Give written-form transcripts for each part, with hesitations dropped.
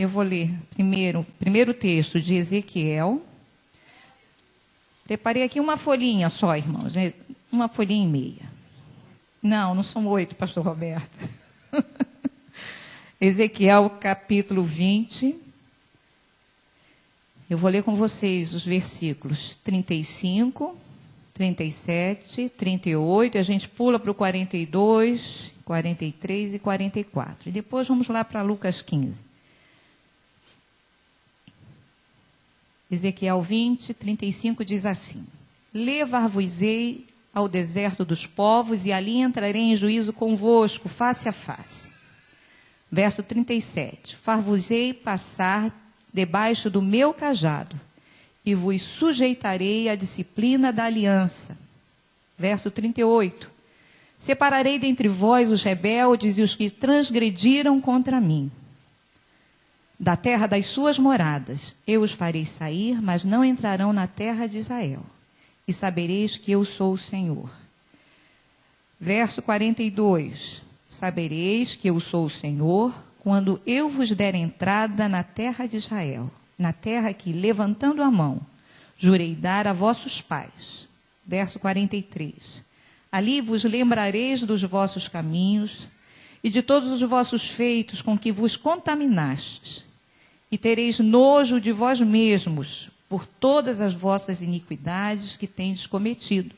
eu vou ler primeiro texto de Ezequiel. Preparei aqui uma folhinha só, irmãos, uma folhinha e meia. Não são 8, pastor Roberto. Ezequiel, capítulo 20. Eu vou ler com vocês os versículos 35, 37, 38, a gente pula para o 42, 43 e 44. E depois vamos lá para Lucas 15. Ezequiel 20, 35 diz assim: Levar-vos-ei ao deserto dos povos, e ali entrarei em juízo convosco, face a face. Verso 37. Far-vos-ei passar debaixo do meu cajado, e vos sujeitarei à disciplina da aliança. Verso 38. Separarei dentre vós os rebeldes e os que transgrediram contra mim. Da terra das suas moradas, eu os farei sair, mas não entrarão na terra de Israel. E sabereis que eu sou o Senhor. Verso 42. Sabereis que eu sou o Senhor, quando eu vos der entrada na terra de Israel, na terra que, levantando a mão, jurei dar a vossos pais. Verso 43. Ali vos lembrareis dos vossos caminhos e de todos os vossos feitos com que vos contaminastes, e tereis nojo de vós mesmos por todas as vossas iniquidades que tendes cometido.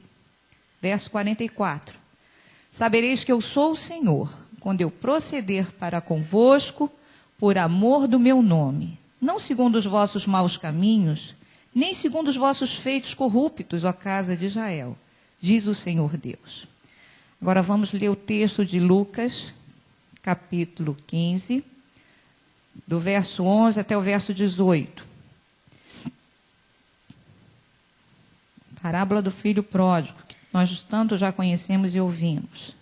Verso 44. Sabereis que eu sou o Senhor, quando eu proceder para convosco, por amor do meu nome, não segundo os vossos maus caminhos, nem segundo os vossos feitos corruptos, ó casa de Israel, diz o Senhor Deus. Agora vamos ler o texto de Lucas, capítulo 15, do verso 11 até o verso 18. Parábola do filho pródigo, que nós tanto já conhecemos e ouvimos.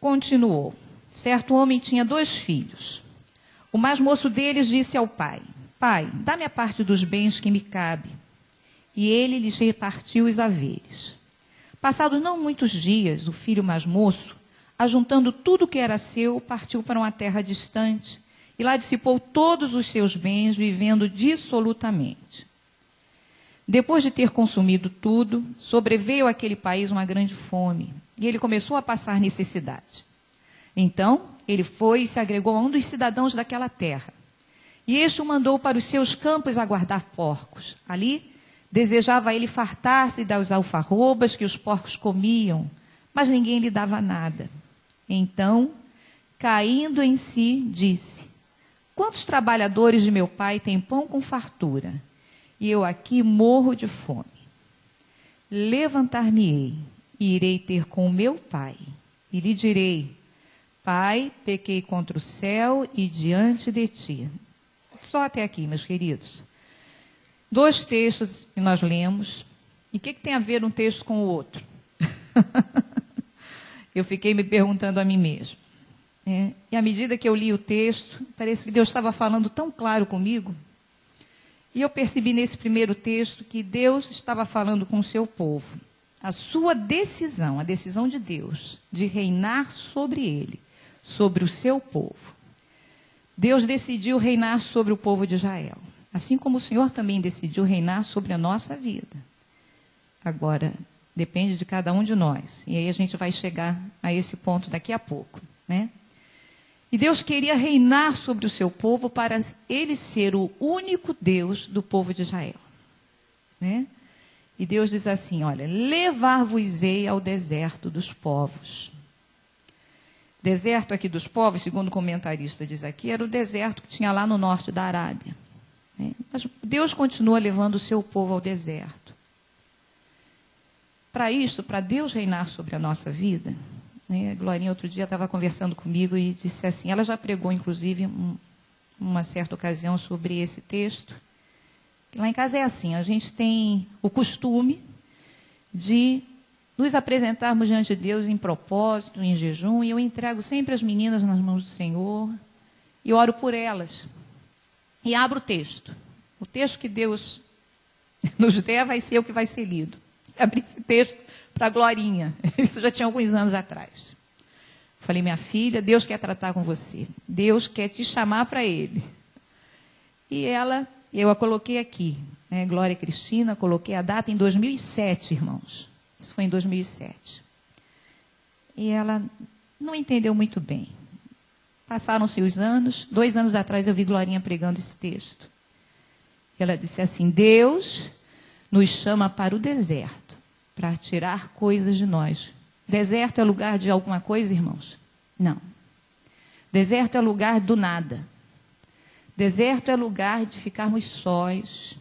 Continuou. Certo homem tinha 2 filhos. O mais moço deles disse ao pai: Pai, dá-me a parte dos bens que me cabe. E ele lhes repartiu os haveres. Passados não muitos dias, o filho mais moço, ajuntando tudo o que era seu, partiu para uma terra distante, e lá dissipou todos os seus bens, vivendo dissolutamente. Depois de ter consumido tudo, sobreveio àquele país uma grande fome, e ele começou a passar necessidade. Então, ele foi e se agregou a um dos cidadãos daquela terra. E este o mandou para os seus campos a guardar porcos. Ali, desejava ele fartar-se das alfarrobas que os porcos comiam, mas ninguém lhe dava nada. Então, caindo em si, disse: Quantos trabalhadores de meu pai têm pão com fartura, e eu aqui morro de fome? Levantar-me-ei, e irei ter com o meu pai, e lhe direi: Pai, pequei contra o céu e diante de ti. Só até aqui, meus queridos. 2 textos que nós lemos. E o que tem a ver um texto com o outro? Eu fiquei me perguntando a mim mesmo. E à medida que eu li o texto, parece que Deus estava falando tão claro comigo. E eu percebi nesse primeiro texto que Deus estava falando com o seu povo. A sua decisão, a decisão de Deus, de reinar sobre ele, sobre o seu povo. Deus decidiu reinar sobre o povo de Israel. Assim como o Senhor também decidiu reinar sobre a nossa vida. Agora, depende de cada um de nós. E aí a gente vai chegar a esse ponto daqui a pouco, né? E Deus queria reinar sobre o seu povo para ele ser o único Deus do povo de Israel, né? E Deus diz assim, olha, levar-vos-ei ao deserto dos povos. Deserto aqui dos povos, segundo o comentarista diz aqui, era o deserto que tinha lá no norte da Arábia, né? Mas Deus continua levando o seu povo ao deserto. Para isso, para Deus reinar sobre a nossa vida, né? A Glorinha outro dia estava conversando comigo e disse assim, ela já pregou inclusive uma certa ocasião sobre esse texto. Lá em casa é assim, a gente tem o costume de nos apresentarmos diante de Deus em propósito, em jejum, e eu entrego sempre as meninas nas mãos do Senhor e oro por elas. E abro o texto. O texto que Deus nos der vai ser o que vai ser lido. Abri esse texto para a Glorinha. Isso já tinha alguns anos atrás. Falei, minha filha, Deus quer tratar com você. Deus quer te chamar para Ele. E eu a coloquei aqui, né? Glória Cristina, coloquei a data em 2007, irmãos. Isso foi em 2007. E ela não entendeu muito bem. Passaram-se os anos. 2 anos atrás eu vi Glorinha pregando esse texto. Ela disse assim, Deus nos chama para o deserto, para tirar coisas de nós. Deserto é lugar de alguma coisa, irmãos? Não. Deserto é lugar do nada. Deserto é lugar de ficarmos sós.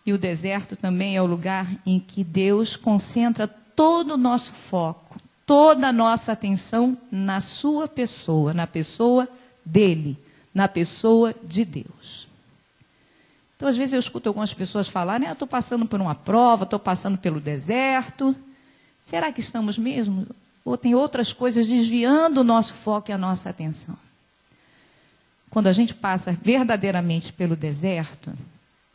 E o deserto também é o lugar em que Deus concentra todo o nosso foco, toda a nossa atenção na sua pessoa, na pessoa dele, na pessoa de Deus. Então, às vezes eu escuto algumas pessoas falarem, estou passando por uma prova, estou passando pelo deserto. Será que estamos mesmo? Ou tem outras coisas desviando o nosso foco e a nossa atenção? Quando a gente passa verdadeiramente pelo deserto,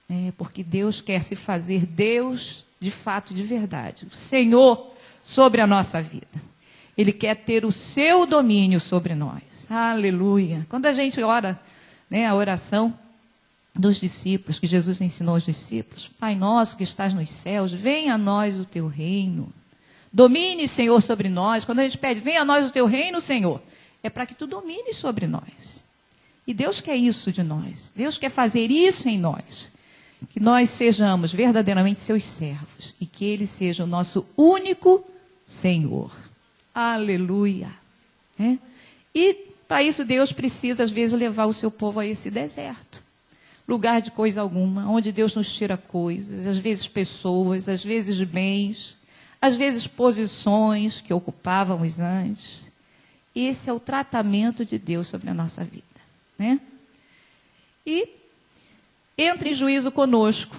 é porque Deus quer se fazer Deus de fato, de verdade. O Senhor sobre a nossa vida. Ele quer ter o seu domínio sobre nós. Aleluia. Quando a gente ora, né, a oração dos discípulos, que Jesus ensinou aos discípulos, Pai nosso que estás nos céus, venha a nós o teu reino. Domine, Senhor, sobre nós. Quando a gente pede, venha a nós o teu reino, Senhor, é para que tu domines sobre nós. E Deus quer isso de nós. Deus quer fazer isso em nós. Que nós sejamos verdadeiramente seus servos. E que Ele seja o nosso único Senhor. Aleluia. É? E para isso Deus precisa, às vezes, levar o seu povo a esse deserto. Lugar de coisa alguma, onde Deus nos tira coisas, às vezes pessoas, às vezes bens, às vezes posições que ocupávamos antes. Esse é o tratamento de Deus sobre a nossa vida. Né? E entra em juízo conosco.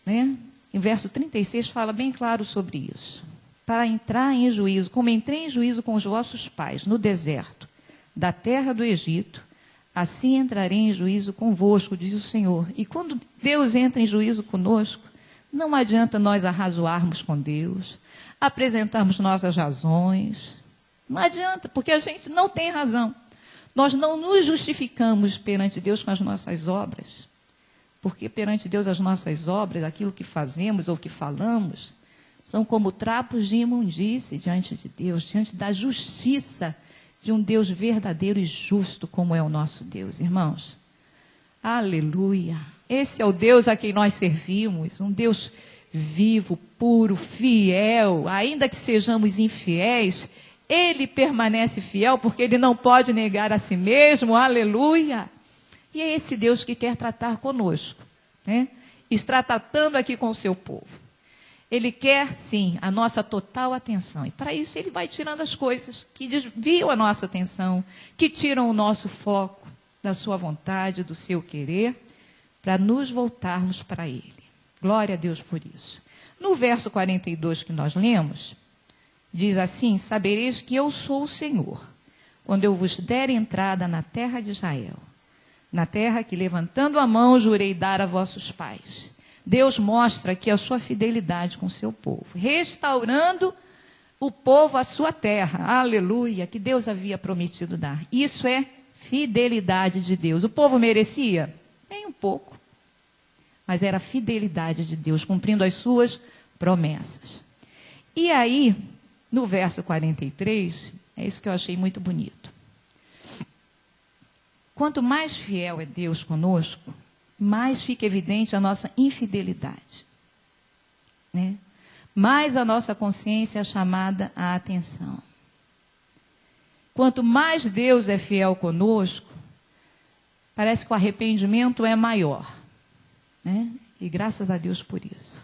Né? Em verso 36 fala bem claro sobre isso. Para entrar em juízo, como entrei em juízo com os vossos pais no deserto da terra do Egito, assim entrarei em juízo convosco, diz o Senhor. E quando Deus entra em juízo conosco, não adianta nós arrazoarmos com Deus, apresentarmos nossas razões. Não adianta, porque a gente não tem razão. Nós não nos justificamos perante Deus com as nossas obras. Porque perante Deus as nossas obras, aquilo que fazemos ou que falamos, são como trapos de imundície diante de Deus, diante da justiça de um Deus verdadeiro e justo, como é o nosso Deus, irmãos. Aleluia! Esse é o Deus a quem nós servimos, um Deus vivo, puro, fiel. Ainda que sejamos infiéis, Ele permanece fiel, porque Ele não pode negar a si mesmo. Aleluia! E é esse Deus que quer tratar conosco, né? Está tratando aqui com o seu povo. Ele quer, sim, a nossa total atenção. E para isso Ele vai tirando as coisas que desviam a nossa atenção, que tiram o nosso foco da sua vontade, do seu querer, para nos voltarmos para Ele. Glória a Deus por isso. No verso 42 que nós lemos, diz assim, sabereis que eu sou o Senhor, quando eu vos der entrada na terra de Israel, na terra que, levantando a mão, jurei dar a vossos pais. Deus mostra aqui a sua fidelidade com o seu povo, restaurando o povo à sua terra, aleluia, que Deus havia prometido dar. Isso é fidelidade de Deus. O povo merecia? Nem um pouco, mas era a fidelidade de Deus, cumprindo as suas promessas. E aí, no verso 43, é isso que eu achei muito bonito. Quanto mais fiel é Deus conosco, mais fica evidente a nossa infidelidade. Né? Mais a nossa consciência é chamada à atenção. Quanto mais Deus é fiel conosco, parece que o arrependimento é maior. Né? E graças a Deus por isso.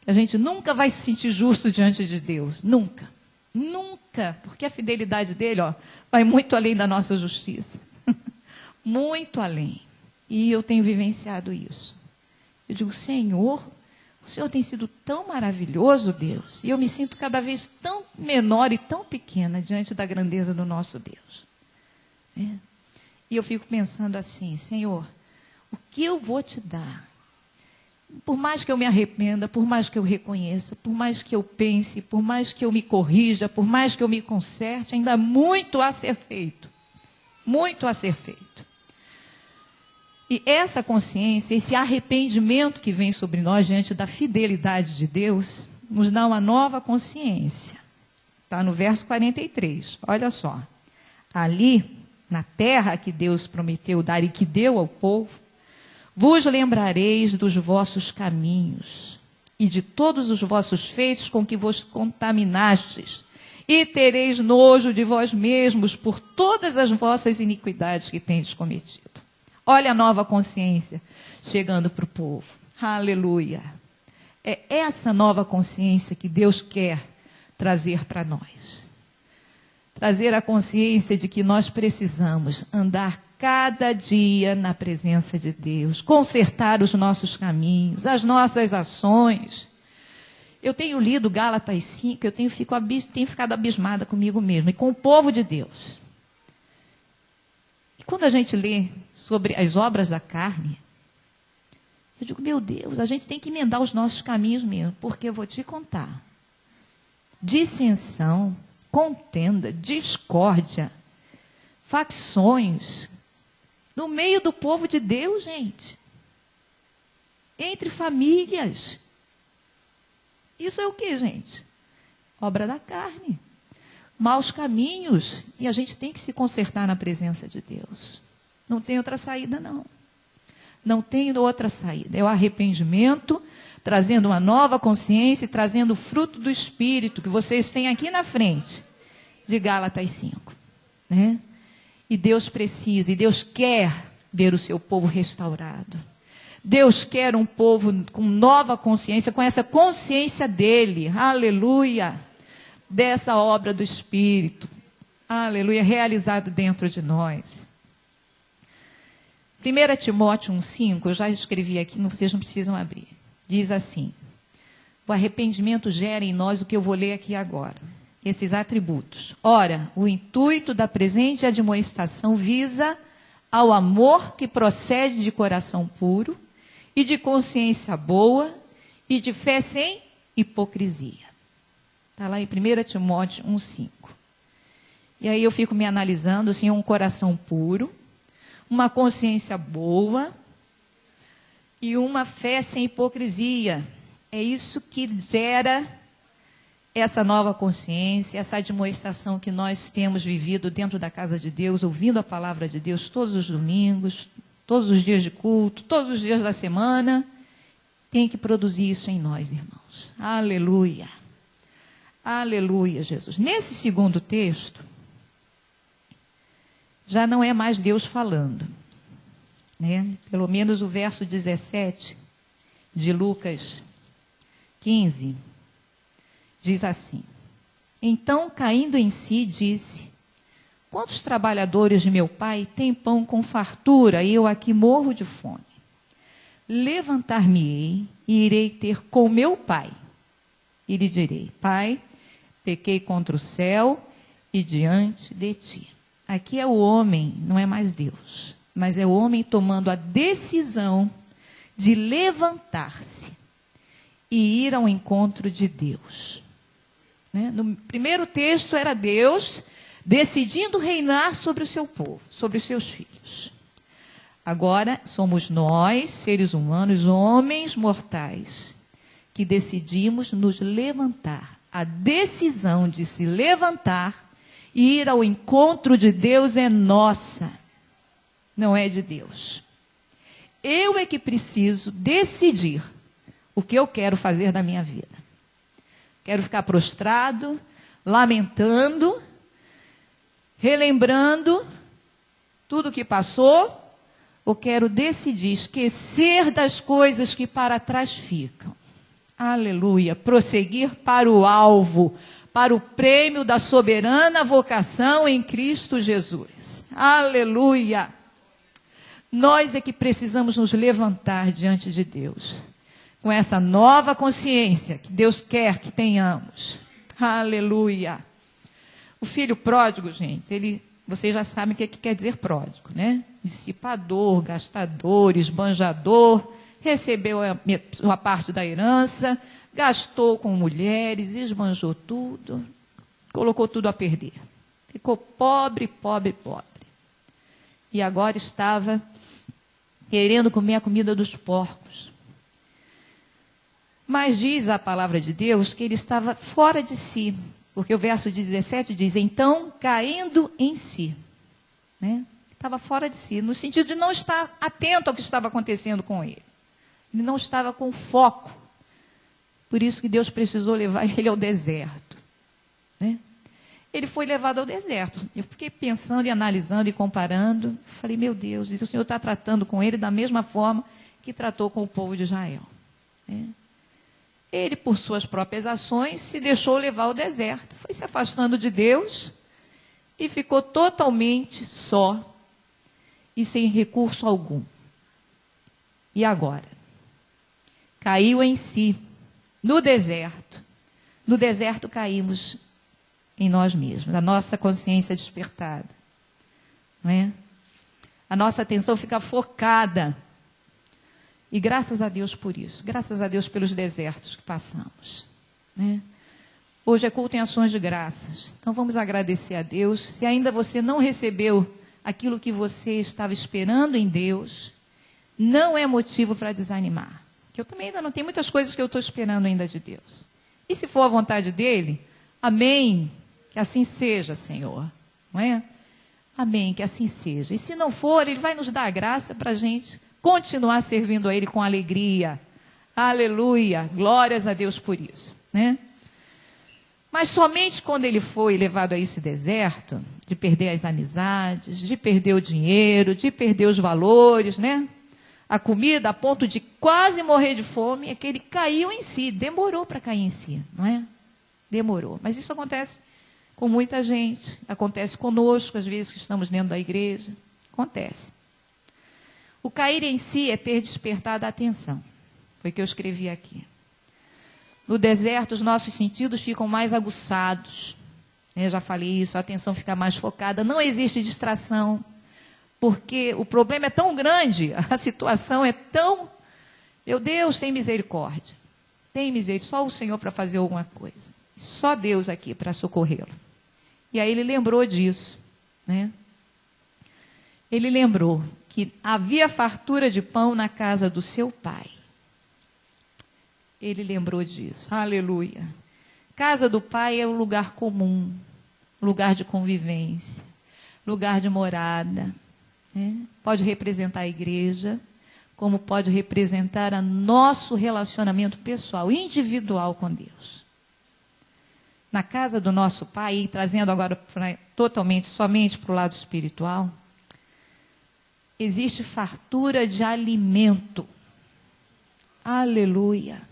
A gente nunca vai se sentir justo diante de Deus. Nunca. Nunca. Porque a fidelidade dele, vai muito além da nossa justiça. Muito além. E eu tenho vivenciado isso. Eu digo, Senhor, o Senhor tem sido tão maravilhoso, Deus, e eu me sinto cada vez tão menor e tão pequena diante da grandeza do nosso Deus. E eu fico pensando assim, Senhor, o que eu vou te dar? por mais que eu me arrependa, por mais que eu reconheça, por mais que eu pense, por mais que eu me corrija, por mais que eu me conserte, ainda há muito a ser feito. Muito a ser feito. E essa consciência, esse arrependimento que vem sobre nós diante da fidelidade de Deus, nos dá uma nova consciência. Está no verso 43, olha só. Ali, na terra que Deus prometeu dar e que deu ao povo, vos lembrareis dos vossos caminhos e de todos os vossos feitos com que vos contaminastes, e tereis nojo de vós mesmos por todas as vossas iniquidades que tendes cometido. Olha a nova consciência chegando para o povo. Aleluia. É essa nova consciência que Deus quer trazer para nós. Trazer a consciência de que nós precisamos andar cada dia na presença de Deus, consertar os nossos caminhos, as nossas ações. Eu tenho lido Gálatas 5, eu tenho ficado abismada comigo mesma e com o povo de Deus. E quando a gente lê sobre as obras da carne, eu digo, meu Deus, a gente tem que emendar os nossos caminhos mesmo, porque eu vou te contar. Dissensão, contenda, discórdia, facções, no meio do povo de Deus, gente. Entre famílias. Isso é o que, gente? Obra da carne. Maus caminhos. E a gente tem que se consertar na presença de Deus. Não tem outra saída, não. Não tem outra saída. É o arrependimento, trazendo uma nova consciência e trazendo o fruto do Espírito, que vocês têm aqui na frente, de Gálatas 5. Né? E Deus precisa, e Deus quer ver o seu povo restaurado. Deus quer um povo com nova consciência, com essa consciência dele, aleluia, dessa obra do Espírito, aleluia, realizada dentro de nós. 1 Timóteo 1,5, eu já escrevi aqui, vocês não precisam abrir. Diz assim, o arrependimento gera em nós o que eu vou ler aqui agora. Esses atributos. Ora, o intuito da presente admoestação visa ao amor que procede de coração puro e de consciência boa e de fé sem hipocrisia. Está lá em 1 Timóteo 1,5. E aí eu fico me analisando, assim, um coração puro, uma consciência boa e uma fé sem hipocrisia. É isso que gera essa nova consciência, essa admoestação que nós temos vivido dentro da casa de Deus, ouvindo a palavra de Deus todos os domingos, todos os dias de culto, todos os dias da semana, tem que produzir isso em nós, irmãos. Aleluia. Aleluia, Jesus. Nesse segundo texto, já não é mais Deus falando, né? Pelo menos o verso 17 de Lucas 15, diz assim, então, caindo em si, disse, quantos trabalhadores de meu pai têm pão com fartura e eu aqui morro de fome? Levantar-me-ei e irei ter com meu pai. E lhe direi, pai, pequei contra o céu e diante de ti. Aqui é o homem, não é mais Deus, mas é o homem tomando a decisão de levantar-se e ir ao encontro de Deus. Né? No primeiro texto era Deus decidindo reinar sobre o seu povo, sobre os seus filhos. Agora somos nós, seres humanos, homens mortais, que decidimos nos levantar. A decisão de se levantar e ir ao encontro de Deus é nossa, não é de Deus. Eu é que preciso decidir o que eu quero fazer da minha vida. Quero ficar prostrado, lamentando, relembrando tudo o que passou, ou quero decidir esquecer das coisas que para trás ficam. Aleluia. Prosseguir para o alvo, para o prêmio da soberana vocação em Cristo Jesus. Aleluia. Nós é que precisamos nos levantar diante de Deus, com essa nova consciência que Deus quer que tenhamos. Aleluia. O filho pródigo, gente, vocês já sabem o que quer dizer pródigo, né? Dissipador, gastador, esbanjador, recebeu uma parte da herança, gastou com mulheres, esbanjou tudo, colocou tudo a perder. Ficou pobre, pobre, pobre. E agora estava querendo comer a comida dos porcos. Mas diz a palavra de Deus que ele estava fora de si, porque o verso 17 diz, então, caindo em si. Né? Estava fora de si, no sentido de não estar atento ao que estava acontecendo com ele. Ele não estava com foco. Por isso que Deus precisou levar ele ao deserto. Né? Ele foi levado ao deserto. Eu fiquei pensando e analisando e comparando. Falei, meu Deus, o Senhor está tratando com ele da mesma forma que tratou com o povo de Israel. Né? Ele, por suas próprias ações, se deixou levar ao deserto. Foi se afastando de Deus e ficou totalmente só e sem recurso algum. E agora? Caiu em si, no deserto. No deserto caímos em nós mesmos, a nossa consciência despertada. Não é? A nossa atenção fica focada. E graças a Deus por isso, graças a Deus pelos desertos que passamos. Né? Hoje é culto em ações de graças. Então vamos agradecer a Deus. Se ainda você não recebeu aquilo que você estava esperando em Deus, não é motivo para desanimar. Que eu também ainda não tenho muitas coisas que eu estou esperando ainda de Deus. E se for a vontade dele, amém, que assim seja, Senhor. Não é? Amém, que assim seja. E se não for, ele vai nos dar a graça para a gente continuar servindo a ele com alegria. Aleluia, glórias a Deus por isso. Né? Mas somente quando ele foi levado a esse deserto, de perder as amizades, de perder o dinheiro, de perder os valores, né? A comida, a ponto de quase morrer de fome, é que ele caiu em si. Demorou para cair em si, não é? Demorou. Mas isso acontece com muita gente. Acontece conosco, às vezes que estamos dentro da igreja. Acontece. O cair em si é ter despertado a atenção. Foi o que eu escrevi aqui. No deserto, os nossos sentidos ficam mais aguçados. Eu já falei isso, a atenção fica mais focada. Não existe distração. Porque o problema é tão grande, a situação é tão... Meu Deus, tem misericórdia. Tem misericórdia. Só o Senhor para fazer alguma coisa. Só Deus aqui para socorrê-lo. E aí ele lembrou disso. Né? Ele lembrou que havia fartura de pão na casa do seu pai. Ele lembrou disso. Aleluia. Casa do pai é um lugar comum, lugar de convivência, lugar de morada. Né? Pode representar a igreja, como pode representar o nosso relacionamento pessoal, individual com Deus. Na casa do nosso pai, e trazendo agora totalmente, somente para o lado espiritual, existe fartura de alimento. Aleluia.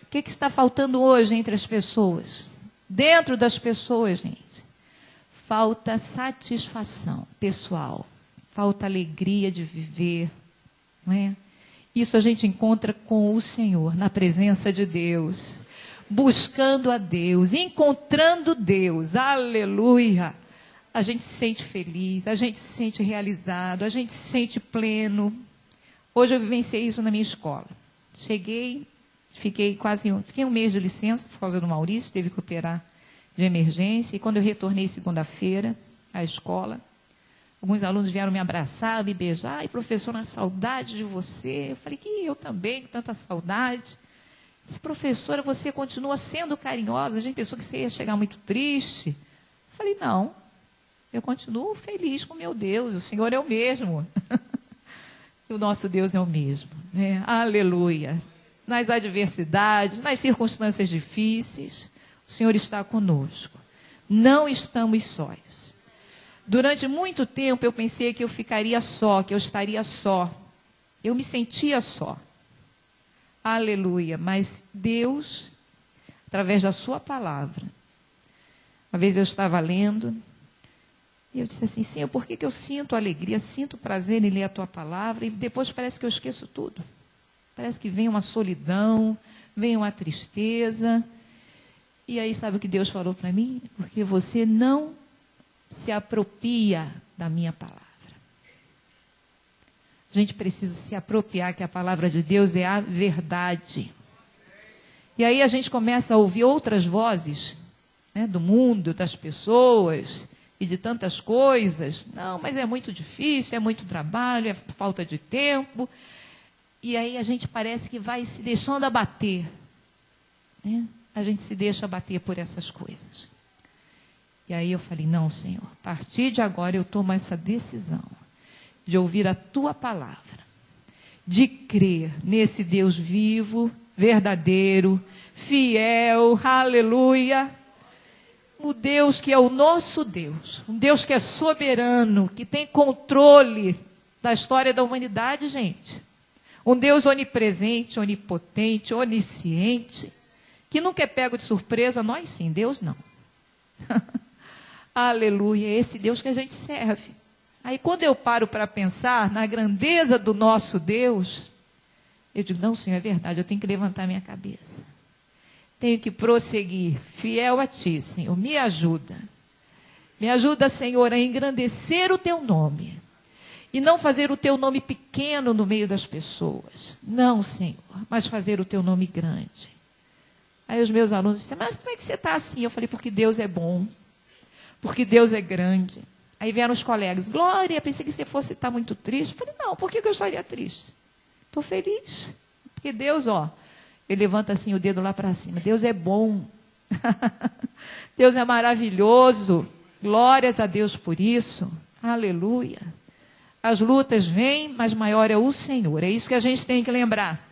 O que está faltando hoje entre as pessoas? Dentro das pessoas, gente. Falta satisfação pessoal. Falta alegria de viver. Não é? Isso a gente encontra com o Senhor, na presença de Deus. Buscando a Deus, encontrando Deus. Aleluia. A gente se sente feliz, a gente se sente realizado, a gente se sente pleno. Hoje eu vivenciei isso na minha escola. Cheguei, fiquei um mês de licença por causa do Maurício, teve que operar de emergência. E quando eu retornei segunda-feira à escola, alguns alunos vieram me abraçar, me beijar. Ai, professor, uma saudade de você. Eu falei que eu também, com tanta saudade. Disse, professora, você continua sendo carinhosa. A gente pensou que você ia chegar muito triste. Eu falei, não. Eu continuo feliz com meu Deus, o Senhor é o mesmo. O nosso Deus é o mesmo. Né? Aleluia. Nas adversidades, nas circunstâncias difíceis, o Senhor está conosco. Não estamos sós. Durante muito tempo eu pensei que eu ficaria só, que eu estaria só. Eu me sentia só. Aleluia. Mas Deus, através da sua palavra, uma vez eu estava lendo, e eu disse assim, Senhor, por que eu sinto alegria, sinto prazer em ler a tua palavra, e depois parece que eu esqueço tudo. Parece que vem uma solidão, vem uma tristeza. E aí sabe o que Deus falou para mim? Porque você não se apropria da minha palavra. A gente precisa se apropriar que a palavra de Deus é a verdade. E aí a gente começa a ouvir outras vozes, né, do mundo, das pessoas e de tantas coisas. Não, mas é muito difícil, é muito trabalho, é falta de tempo. E aí a gente parece que vai se deixando abater, né? A gente se deixa abater por essas coisas. E aí eu falei, não, Senhor, a partir de agora eu tomo essa decisão de ouvir a Tua palavra, de crer nesse Deus vivo, verdadeiro, fiel, aleluia. O Deus que é o nosso Deus, um Deus que é soberano, que tem controle da história da humanidade, gente. Um Deus onipresente, onipotente, onisciente, que nunca é pego de surpresa, nós sim, Deus não. Aleluia, é esse Deus que a gente serve. Aí quando eu paro para pensar na grandeza do nosso Deus, eu digo, não, Senhor, é verdade, eu tenho que levantar minha cabeça. Tenho que prosseguir, fiel a Ti, Senhor, me ajuda. Me ajuda, Senhor, a engrandecer o Teu nome. E não fazer o Teu nome pequeno no meio das pessoas. Não, Senhor, mas fazer o Teu nome grande. Aí os meus alunos disseram, mas como é que você está assim? Eu falei, porque Deus é bom. Porque Deus é grande. Aí vieram os colegas, Glória, pensei que você fosse estar muito triste. Eu falei, não, por que eu estaria triste? Estou feliz. Porque Deus, ó, ele levanta assim o dedo lá para cima. Deus é bom. Deus é maravilhoso. Glórias a Deus por isso. Aleluia. As lutas vêm, mas maior é o Senhor. É isso que a gente tem que lembrar.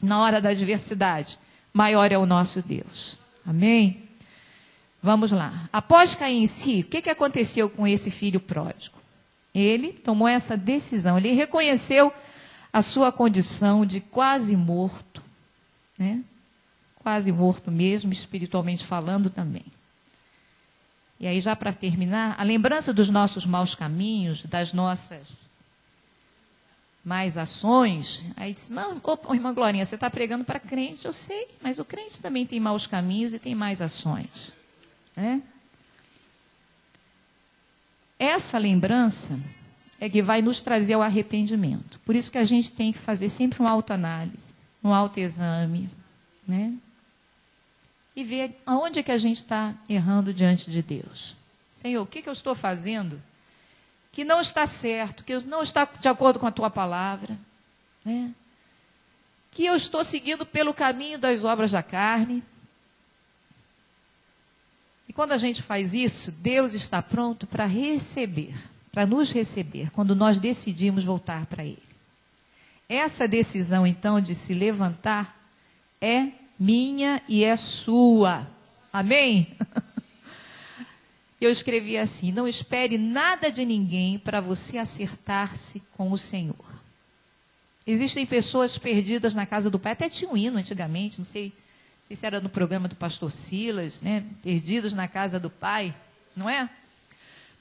Na hora da adversidade, maior é o nosso Deus. Amém? Vamos lá. Após cair em si, o que aconteceu com esse filho pródigo? Ele tomou essa decisão. Ele reconheceu a sua condição de quase morto, né? Quase morto mesmo, espiritualmente falando também. E aí, já para terminar, a lembrança dos nossos maus caminhos, das nossas más ações. Aí disse, irmã Glorinha, você está pregando para crente, eu sei, mas o crente também tem maus caminhos e tem más ações. Né? Essa lembrança é que vai nos trazer ao arrependimento. Por isso que a gente tem que fazer sempre uma autoanálise, um autoexame, né? E ver aonde é que a gente está errando diante de Deus. Senhor, o que eu estou fazendo que não está certo, que não está de acordo com a Tua palavra, né? Que eu estou seguindo pelo caminho das obras da carne. E quando a gente faz isso, Deus está pronto para receber, para nos receber, quando nós decidimos voltar para Ele. Essa decisão, então, de se levantar é minha e é sua. Amém? Eu escrevi assim, não espere nada de ninguém para você acertar-se com o Senhor. Existem pessoas perdidas na casa do Pai, até tinha um hino antigamente, não sei se era no programa do pastor Silas, né? Perdidos na casa do Pai, não é?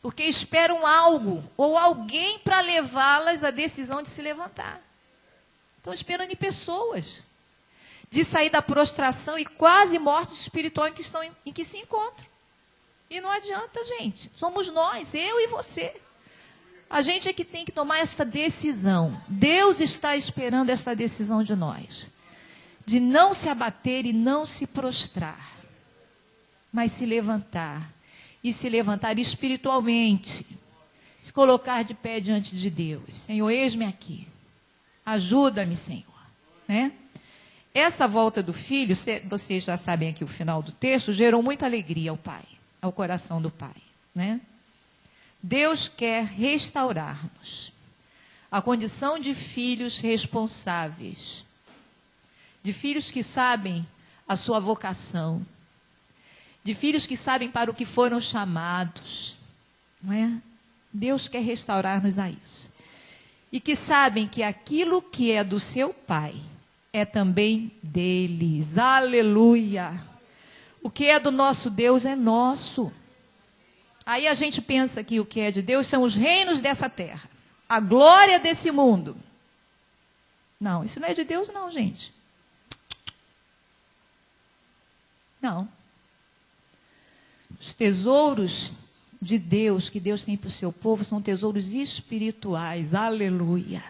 Porque esperam algo ou alguém para levá-las à decisão de se levantar. Estão esperando em pessoas, de sair da prostração e quase morte espiritual em que se encontram. E não adianta, gente. Somos nós, eu e você. A gente é que tem que tomar essa decisão. Deus está esperando essa decisão de nós. De não se abater e não se prostrar. Mas se levantar. E se levantar espiritualmente. Se colocar de pé diante de Deus. Senhor, eis-me aqui. Ajuda-me, Senhor. Né? Essa volta do filho, vocês já sabem aqui o final do texto, gerou muita alegria ao pai, ao coração do pai, né? Deus quer restaurar-nos a condição de filhos responsáveis, de filhos que sabem a sua vocação, de filhos que sabem para o que foram chamados, não é? Deus quer restaurar-nos a isso. E que sabem que aquilo que é do seu pai é também deles. Aleluia! O que é do nosso Deus é nosso. Aí a gente pensa que o que é de Deus são os reinos dessa terra, a glória desse mundo. Não, isso não é de Deus não, gente. Não. Os tesouros de Deus, que Deus tem para o seu povo, são tesouros espirituais. Aleluia!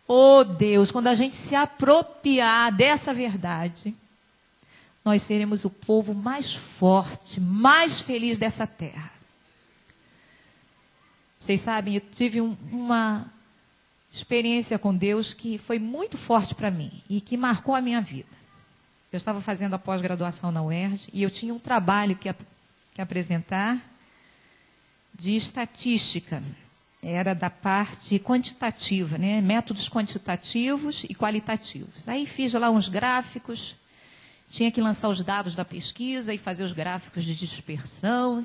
Oh Deus, quando a gente se apropriar dessa verdade, nós seremos o povo mais forte, mais feliz dessa terra. Vocês sabem, eu tive uma experiência com Deus que foi muito forte para mim e que marcou a minha vida. Eu estava fazendo a pós-graduação na UERJ e eu tinha um trabalho que apresentar de estatística. Era da parte quantitativa, né? Métodos quantitativos e qualitativos. Aí fiz lá uns gráficos, tinha que lançar os dados da pesquisa e fazer os gráficos de dispersão.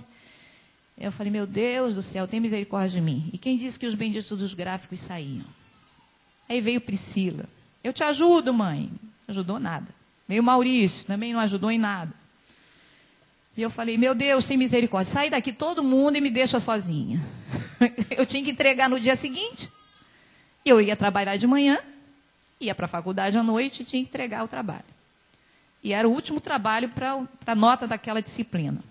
Eu falei, meu Deus do céu, tem misericórdia de mim. E quem disse que os benditos dos gráficos saíam? Aí veio Priscila. Eu te ajudo, mãe. Não ajudou nada. Veio Maurício, também não ajudou em nada. E eu falei, meu Deus, tem misericórdia. Sai daqui todo mundo e me deixa sozinha. Eu tinha que entregar no dia seguinte. Eu ia trabalhar de manhã, ia para a faculdade à noite e tinha que entregar o trabalho. E era o último trabalho para a nota daquela disciplina.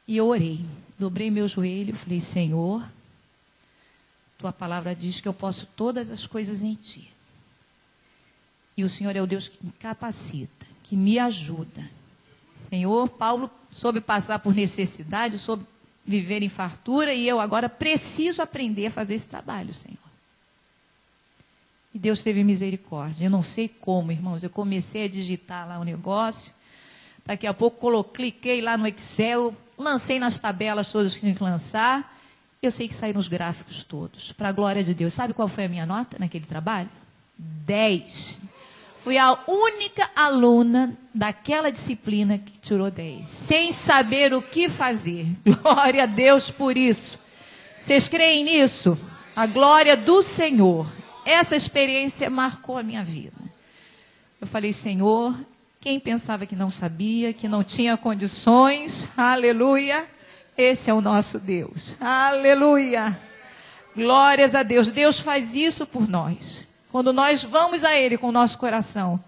E eu orei, dobrei meu joelho e falei, Senhor, tua palavra diz que eu posso todas as coisas em ti. E o Senhor é o Deus que me capacita, que me ajuda. Senhor, Paulo soube passar por necessidade, soube viver em fartura, e eu agora preciso aprender a fazer esse trabalho, Senhor. E Deus teve misericórdia. Eu não sei como, irmãos, eu comecei a digitar lá o negócio, daqui a pouco cliquei lá no Excel, lancei nas tabelas todas que tinha que lançar, eu sei que saíram os gráficos todos, para a glória de Deus. Sabe qual foi a minha nota naquele trabalho? 10. Fui a única aluna daquela disciplina que tirou 10, sem saber o que fazer. Glória a Deus por isso. Vocês creem nisso? A glória do Senhor. Essa experiência marcou a minha vida. Eu falei, Senhor, quem pensava que não sabia, que não tinha condições, aleluia, esse é o nosso Deus. Aleluia. Glórias a Deus. Deus faz isso por nós. Quando nós vamos a Ele com o nosso coração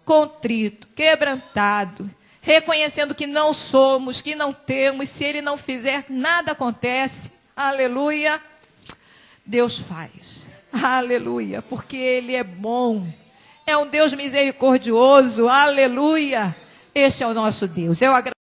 contrito, quebrantado, reconhecendo que não somos, que não temos, se Ele não fizer, nada acontece. Aleluia. Deus faz. Aleluia. Porque Ele é bom. É um Deus misericordioso. Aleluia. Este é o nosso Deus. Eu agradeço.